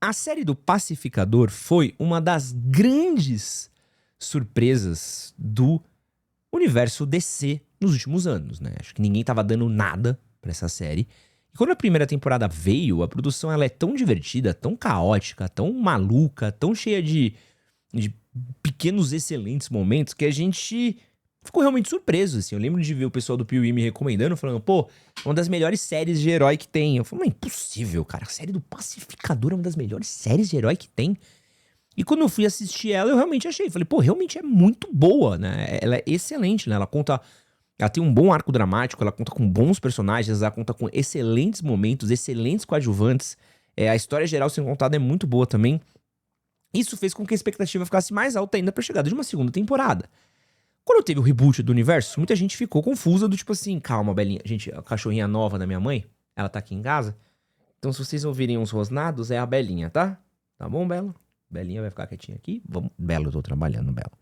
a série do Pacificador foi uma das grandes surpresas do universo DC nos últimos anos, né? Acho que ninguém tava dando nada pra essa série. E quando a primeira temporada veio, a produção ela é tão divertida, tão caótica, tão maluca, tão cheia de pequenos excelentes momentos que a gente ficou realmente surpreso, assim. Eu lembro de ver o pessoal do Piuí me recomendando, falando, pô, é uma das melhores séries de herói que tem. Eu falei, não é impossível, cara. A série do Pacificador é uma das melhores séries de herói que tem. E quando eu fui assistir ela, eu realmente achei. Falei, pô, realmente é muito boa, né? Ela é excelente, né? Ela tem um bom arco dramático, ela conta com bons personagens, ela conta com excelentes momentos, excelentes coadjuvantes. A história geral sendo contada é muito boa também. Isso fez com que a expectativa ficasse mais alta ainda pra chegada de uma segunda temporada. Quando teve o reboot do universo, muita gente ficou confusa do tipo assim, calma, Belinha. Gente, a cachorrinha nova da minha mãe, ela tá aqui em casa. Então se vocês ouvirem uns rosnados, é a Belinha, tá? Tá bom, Bela? Belinha vai ficar quietinha aqui. Vamos. Bela, eu tô trabalhando, Bela.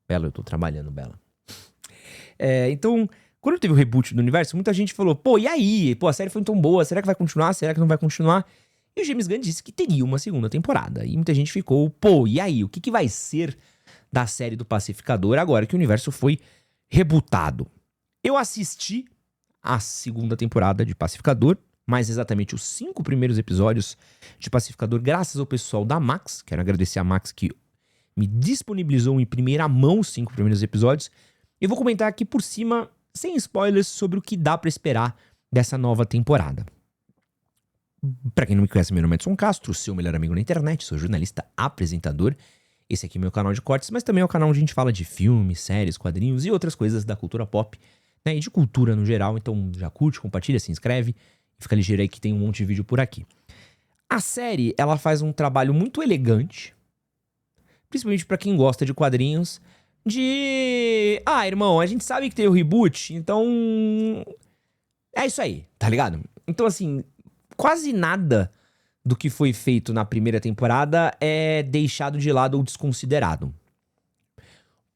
Bela, eu tô trabalhando, Bela. Então, quando teve o reboot do universo, muita gente falou, pô, e aí? Pô, a série foi tão boa, será que vai continuar? Será que não vai continuar? E o James Gunn disse que teria uma segunda temporada. E muita gente ficou, pô, e aí? O que vai ser da série do Pacificador agora que o universo foi rebootado? Eu assisti a segunda temporada de Pacificador, mais exatamente os 5 primeiros episódios de Pacificador, graças ao pessoal da Max. Quero agradecer a Max que me disponibilizou em primeira mão os 5 primeiros episódios. Eu vou comentar aqui por cima, sem spoilers, sobre o que dá pra esperar dessa nova temporada. Pra quem não me conhece, meu nome é Edson Castro, seu melhor amigo na internet, sou jornalista, apresentador. Esse aqui é meu canal de cortes, mas também é o canal onde a gente fala de filmes, séries, quadrinhos e outras coisas da cultura pop, né, e de cultura no geral. Então já curte, compartilha, se inscreve e fica ligeiro aí que tem um monte de vídeo por aqui. A série, ela faz um trabalho muito elegante, principalmente pra quem gosta de quadrinhos, irmão, a gente sabe que tem o reboot, então é isso aí, tá ligado? Então assim, quase nada do que foi feito na primeira temporada é deixado de lado ou desconsiderado.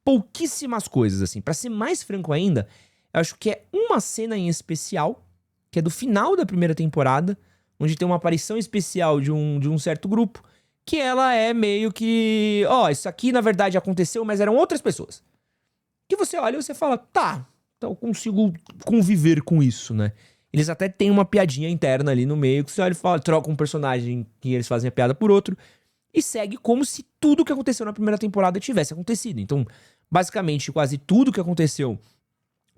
Pouquíssimas coisas, assim. Pra ser mais franco ainda, eu acho que é uma cena em especial, que é do final da primeira temporada, onde tem uma aparição especial de um certo grupo, que ela é meio que... isso aqui na verdade aconteceu, mas eram outras pessoas. Que você olha e você fala, tá, então eu consigo conviver com isso, né? Eles até têm uma piadinha interna ali no meio, que você olha e fala, troca um personagem que eles fazem a piada por outro, e segue como se tudo que aconteceu na primeira temporada tivesse acontecido. Então, basicamente, quase tudo que aconteceu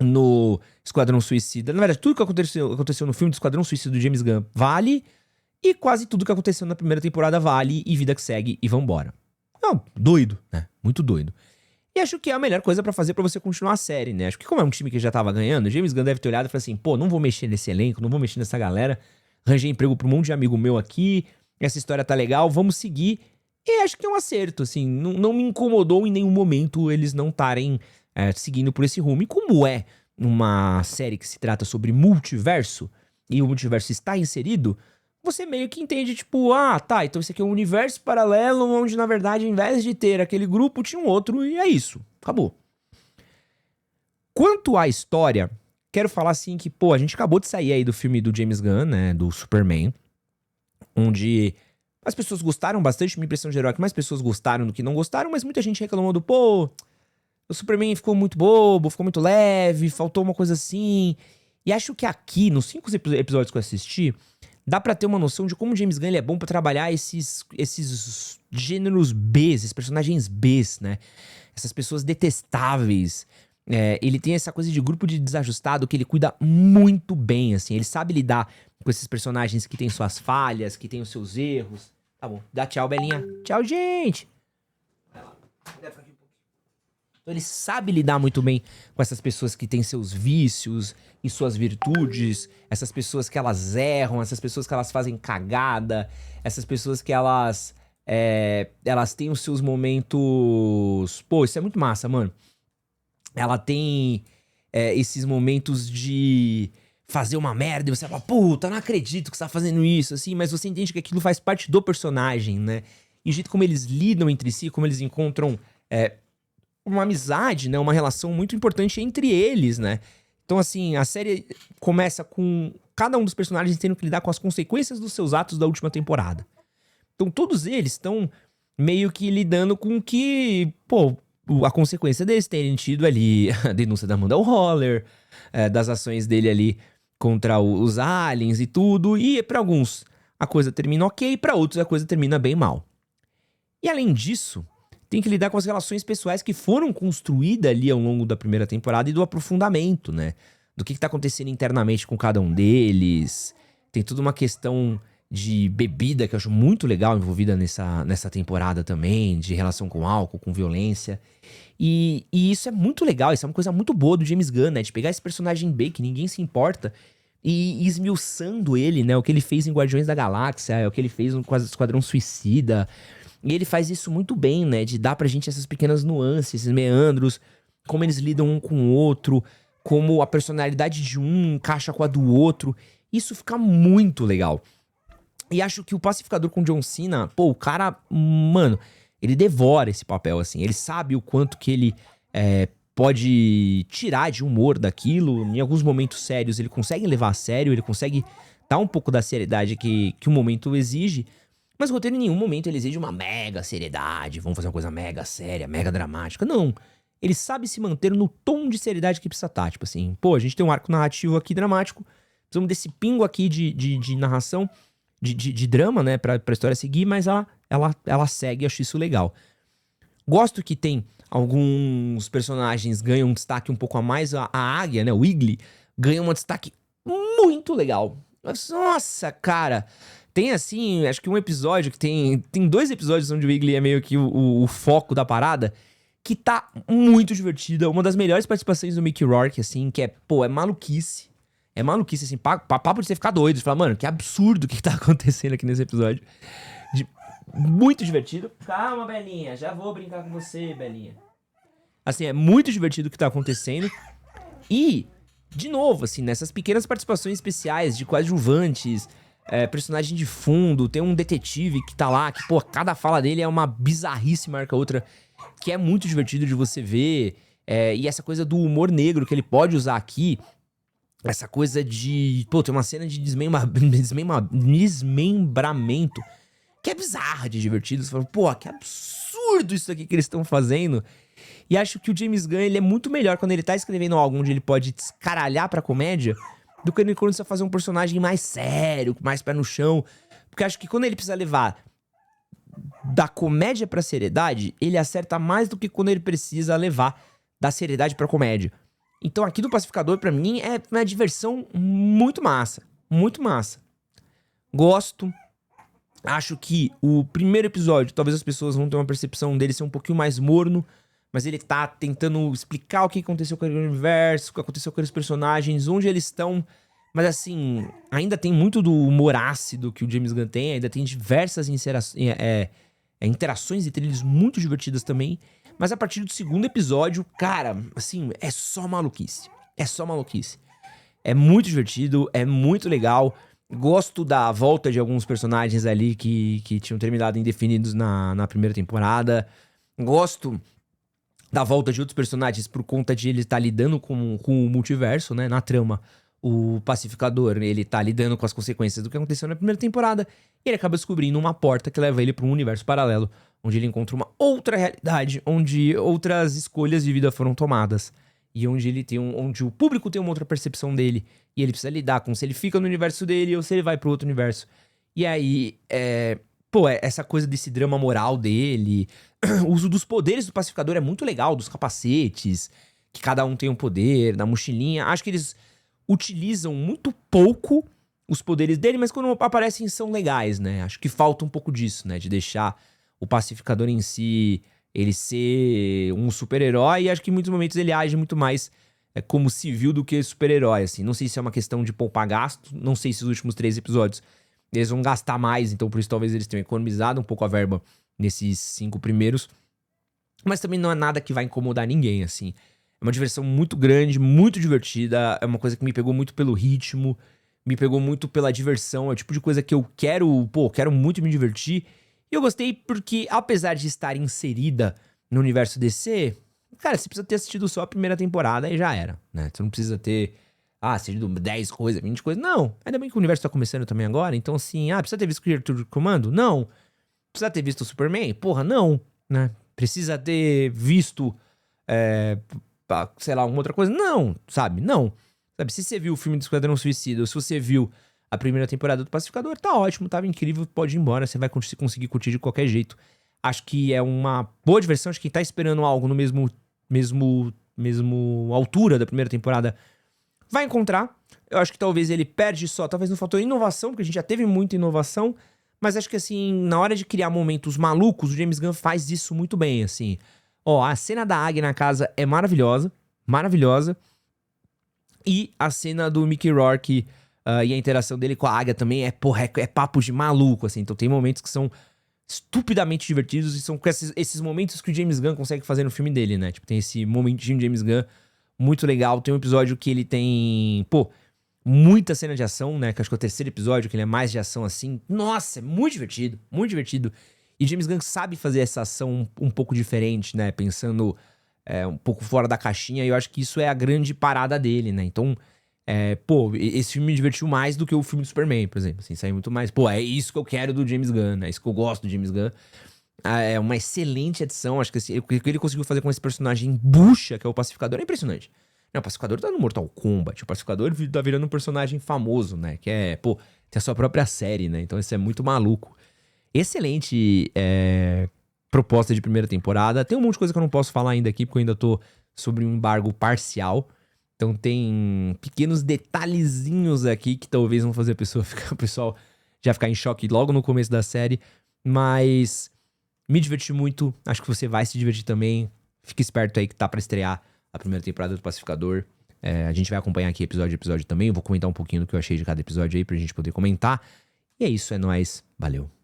no Esquadrão Suicida, na verdade, tudo que aconteceu no filme do Esquadrão Suicida do James Gunn vale, e quase tudo que aconteceu na primeira temporada vale, e vida que segue, e vambora. Não, doido, né? Muito doido. E acho que é a melhor coisa pra fazer pra você continuar a série, né? Acho que como é um time que já tava ganhando, o James Gunn deve ter olhado e falado assim, pô, não vou mexer nesse elenco, não vou mexer nessa galera, arranjei emprego pra um monte de amigo meu aqui, essa história tá legal, vamos seguir. E acho que é um acerto, assim, não me incomodou em nenhum momento eles não estarem seguindo por esse rumo. E como é uma série que se trata sobre multiverso, e o multiverso está inserido, você meio que entende, tipo, tá, então esse aqui é um universo paralelo onde, na verdade, ao invés de ter aquele grupo, tinha um outro, e é isso. Acabou. Quanto à história, quero falar, assim, que, pô, a gente acabou de sair aí do filme do James Gunn, né, do Superman, onde as pessoas gostaram bastante, minha impressão geral é que mais pessoas gostaram do que não gostaram, mas muita gente reclamou do, pô, o Superman ficou muito bobo, ficou muito leve, faltou uma coisa assim. E acho que aqui, nos 5 episódios que eu assisti, dá pra ter uma noção de como o James Gunn ele é bom pra trabalhar esses gêneros Bs, esses personagens Bs, né? Essas pessoas detestáveis. Ele tem essa coisa de grupo de desajustado que ele cuida muito bem, assim. Ele sabe lidar com esses personagens que têm suas falhas, que têm os seus erros. Tá bom, dá tchau, Belinha. Tchau, gente! Vai lá, deve ficar aqui um pouquinho. Então ele sabe lidar muito bem com essas pessoas que têm seus vícios e suas virtudes, essas pessoas que elas erram, essas pessoas que elas fazem cagada, essas pessoas que elas têm os seus momentos... Pô, isso é muito massa, mano. Ela tem esses momentos de fazer uma merda e você fala, puta, não acredito que você tá fazendo isso, assim, mas você entende que aquilo faz parte do personagem, né? E o jeito como eles lidam entre si, como eles encontram uma amizade, né? Uma relação muito importante entre eles, né? Então, assim, a série começa com cada um dos personagens tendo que lidar com as consequências dos seus atos da última temporada. Então todos eles estão meio que lidando com que, pô, a consequência deles terem tido ali a denúncia da Amanda Waller, das ações dele ali contra os aliens e tudo. E pra alguns a coisa termina ok, pra outros a coisa termina bem mal. E além disso, tem que lidar com as relações pessoais que foram construídas ali ao longo da primeira temporada e do aprofundamento, né? Do que tá acontecendo internamente com cada um deles. Tem toda uma questão de bebida que eu acho muito legal envolvida nessa temporada também, de relação com álcool, com violência. E isso é muito legal, isso é uma coisa muito boa do James Gunn, né? De pegar esse personagem B que ninguém se importa e esmiuçando ele, né? O que ele fez em Guardiões da Galáxia, o que ele fez no Esquadrão Suicida. E ele faz isso muito bem, né? De dar pra gente essas pequenas nuances, esses meandros, como eles lidam um com o outro, como a personalidade de um encaixa com a do outro. Isso fica muito legal. E acho que o Pacificador com o John Cena, pô, o cara, mano, ele devora esse papel, assim. Ele sabe o quanto que ele pode tirar de humor daquilo. Em alguns momentos sérios ele consegue levar a sério, ele consegue dar um pouco da seriedade que o momento exige. Mas o roteiro em nenhum momento ele exige uma mega seriedade, vamos fazer uma coisa mega séria, mega dramática. Não. Ele sabe se manter no tom de seriedade que precisa estar. Tipo assim, pô, a gente tem um arco narrativo aqui dramático, precisamos desse pingo aqui de narração, de drama, né, pra história seguir, mas ela segue, acho isso legal. Gosto que tem alguns personagens ganham um destaque um pouco a mais, a águia, né, o Wiggly, ganha um destaque muito legal. Nossa, cara, tem assim, acho que um episódio que tem 2 episódios onde o Wiggly é meio que o foco da parada, que tá muito divertida, uma das melhores participações do Mickey Rourke, assim, que é, pô, é maluquice. É maluquice, assim, papo de você ficar doido. Você fala, mano, que absurdo o que tá acontecendo aqui nesse episódio. Muito divertido. Calma, Belinha, já vou brincar com você, Belinha. Assim, é muito divertido o que tá acontecendo. E, de novo, assim, nessas pequenas participações especiais de coadjuvantes, personagem de fundo, tem um detetive que tá lá, que, pô, cada fala dele é uma bizarrice marca outra, que é muito divertido de você ver. E essa coisa do humor negro que ele pode usar aqui, essa coisa de... Pô, tem uma cena de desmembramento que é bizarra de divertido. Você fala, pô, que absurdo isso aqui que eles estão fazendo. E acho que o James Gunn, ele é muito melhor quando ele tá escrevendo algo onde ele pode descaralhar pra comédia do que quando ele começa a fazer um personagem mais sério, com mais pé no chão. Porque acho que quando ele precisa levar da comédia pra seriedade, ele acerta mais do que quando ele precisa levar da seriedade pra comédia. Então aqui do Pacificador, pra mim, é uma diversão muito massa. Muito massa. Gosto. Acho que o primeiro episódio, talvez as pessoas vão ter uma percepção dele ser um pouquinho mais morno, mas ele tá tentando explicar o que aconteceu com o universo, o que aconteceu com aqueles personagens, onde eles estão. Mas assim, ainda tem muito do humor ácido que o James Gunn tem, ainda tem diversas interações entre eles muito divertidas também. Mas a partir do segundo episódio, cara, assim, é só maluquice. É só maluquice. É muito divertido, é muito legal. Gosto da volta de alguns personagens ali que tinham terminado indefinidos na primeira temporada. Gosto da volta de outros personagens por conta de ele estar lidando com o multiverso, né? Na trama, o Pacificador, ele tá lidando com as consequências do que aconteceu na primeira temporada. E ele acaba descobrindo uma porta que leva ele para um universo paralelo, onde ele encontra uma outra realidade, onde outras escolhas de vida foram tomadas. E onde ele tem onde o público tem uma outra percepção dele. E ele precisa lidar com se ele fica no universo dele ou se ele vai pro outro universo. E aí, essa coisa desse drama moral dele. O uso dos poderes do Pacificador é muito legal, dos capacetes, que cada um tem um poder, da mochilinha. Acho que eles utilizam muito pouco os poderes dele, mas quando aparecem são legais, né? Acho que falta um pouco disso, né? De deixar o Pacificador em si, ele ser um super-herói, e acho que em muitos momentos ele age muito mais como civil do que super-herói, assim. Não sei se é uma questão de poupar gasto, não sei se os últimos 3 episódios eles vão gastar mais, então por isso talvez eles tenham economizado um pouco a verba nesses 5 primeiros. Mas também não é nada que vai incomodar ninguém, assim. É uma diversão muito grande, muito divertida, é uma coisa que me pegou muito pelo ritmo, me pegou muito pela diversão, é o tipo de coisa que eu quero muito me divertir. E eu gostei porque, apesar de estar inserida no universo DC, cara, você precisa ter assistido só a primeira temporada e já era, né? Você não precisa ter, assistido 10 coisas, 20 coisas. Não, ainda bem que o universo tá começando também agora, então assim, precisa ter visto Criatura do Comando? Não. Precisa ter visto o Superman? Porra, não, né? Precisa ter visto, sei lá, alguma outra coisa? Não, sabe? Não. Sabe, se você viu o filme do Esquadrão Suicida, ou se você viu a primeira temporada do Pacificador, tá ótimo, tava incrível, pode ir embora, você vai conseguir curtir de qualquer jeito. Acho que é uma boa diversão, acho que quem tá esperando algo no mesmo altura da primeira temporada vai encontrar. Eu acho que talvez ele perde só, talvez no fator inovação, porque a gente já teve muita inovação, mas acho que assim, na hora de criar momentos malucos, o James Gunn faz isso muito bem, assim. Ó, a cena da águia na casa é maravilhosa, maravilhosa. E a cena do Mickey Rourke e a interação dele com a águia também é papo de maluco, assim. Então tem momentos que são estupidamente divertidos e são esses momentos que o James Gunn consegue fazer no filme dele, né? Tipo, tem esse momentinho de James Gunn muito legal. Tem um episódio que ele tem, muita cena de ação, né? Que acho que é o terceiro episódio, que ele é mais de ação assim. Nossa, é muito divertido, muito divertido. E James Gunn sabe fazer essa ação um pouco diferente, né? Pensando um pouco fora da caixinha, e eu acho que isso é a grande parada dele, né? Então, esse filme me divertiu mais do que o filme do Superman, por exemplo. Assim, saiu muito mais. É isso que eu quero do James Gunn, é isso que eu gosto do James Gunn. É uma excelente edição. Acho que assim, o que ele conseguiu fazer com esse personagem bucha, que é o Pacificador, é impressionante. Não, o Pacificador tá no Mortal Kombat. O Pacificador tá virando um personagem famoso, né? Que tem a sua própria série, né? Então isso é muito maluco. Excelente proposta de primeira temporada. Tem um monte de coisa que eu não posso falar ainda aqui, porque eu ainda tô sobre um embargo parcial. Então tem pequenos detalhezinhos aqui que talvez vão fazer o pessoal já ficar em choque logo no começo da série. Mas me diverti muito. Acho que você vai se divertir também. Fique esperto aí que tá pra estrear a primeira temporada do Pacificador. A gente vai acompanhar aqui episódio a episódio também. Eu vou comentar um pouquinho do que eu achei de cada episódio aí pra gente poder comentar. E é isso, é nóis. Valeu.